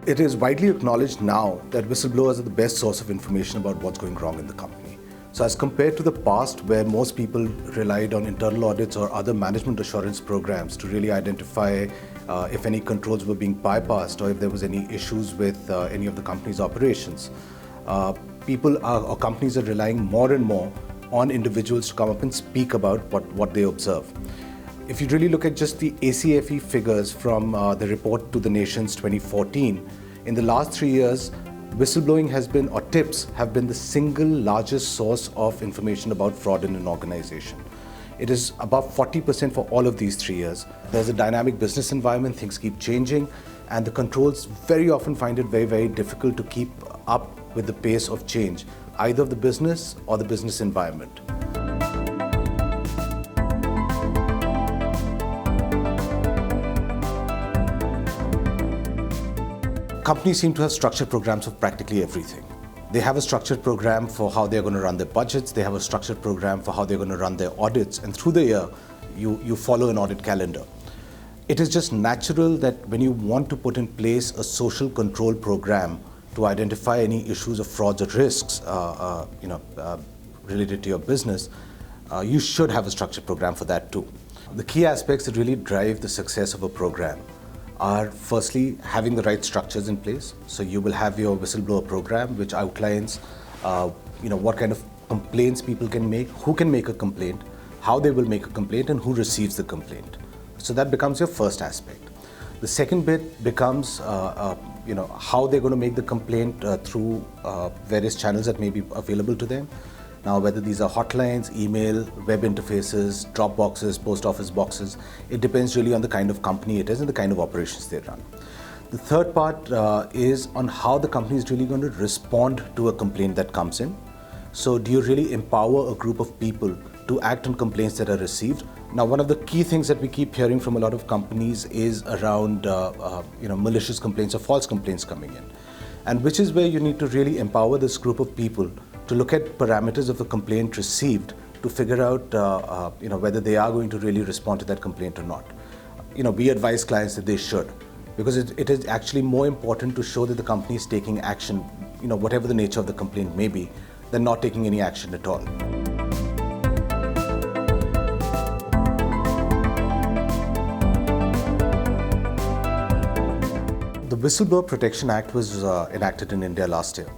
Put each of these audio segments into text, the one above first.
It is widely acknowledged now that whistleblowers are the best source of information about what's going wrong in the company. So as compared to the past, where most people relied on internal audits or other management assurance programs to really identify if any controls were being bypassed or if there was any issues with any of the company's operations, people or companies are relying more and more on individuals to come up and speak about what they observe. If you really look at just the ACFE figures from the report to the nations 2014, in the last 3 years, whistleblowing has been, or tips have been, the single largest source of information about fraud in an organization. It is above 40% for all of these 3 years. There's a dynamic business environment, things keep changing, and the controls very often find it very, very difficult to keep up with the pace of change, either of the business or the business environment. Companies seem to have structured programs for practically everything. They have a structured program for how they're going to run their budgets. They have a structured program for how they're going to run their audits. And through the year, you follow an audit calendar. It is just natural that when you want to put in place a social control program to identify any issues of frauds or risks related to your business, you should have a structured program for that too. The key aspects that really drive the success of a program are firstly having the right structures in place. So you will have your whistleblower program, which outlines what kind of complaints people can make, who can make a complaint, how they will make a complaint, and who receives the complaint. So that becomes your first aspect. The second bit becomes how they're going to make the complaint through various channels that may be available to them. Now, whether these are hotlines, email, web interfaces, drop boxes, post office boxes, it depends really on the kind of company it is and the kind of operations they run. The third part is on how the company is really going to respond to a complaint that comes in. So do you really empower a group of people to act on complaints that are received? Now, one of the key things that we keep hearing from a lot of companies is around malicious complaints or false complaints coming in. And which is where you need to really empower this group of people to look at parameters of a complaint received to figure out whether they are going to really respond to that complaint or not. We advise clients that they should, because it is actually more important to show that the company is taking action, whatever the nature of the complaint may be, than not taking any action at all. The Whistleblower Protection Act was enacted in India last year.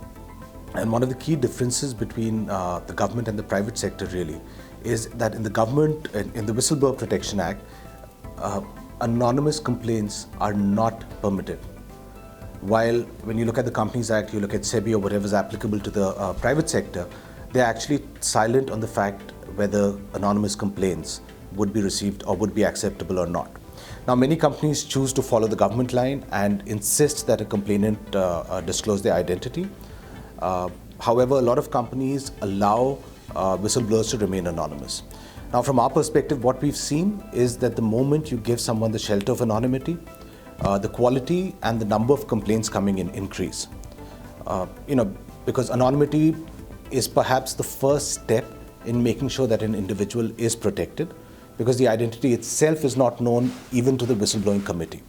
And one of the key differences between the government and the private sector really is that in the government, in the Whistleblower Protection Act, anonymous complaints are not permitted. While when you look at the Companies Act, you look at SEBI or whatever is applicable to the private sector, they're actually silent on the fact whether anonymous complaints would be received or would be acceptable or not. Now, many companies choose to follow the government line and insist that a complainant disclose their identity. However, a lot of companies allow whistleblowers to remain anonymous. Now, from our perspective, what we've seen is that the moment you give someone the shelter of anonymity, the quality and the number of complaints coming in increase. Because anonymity is perhaps the first step in making sure that an individual is protected, because the identity itself is not known even to the whistleblowing committee.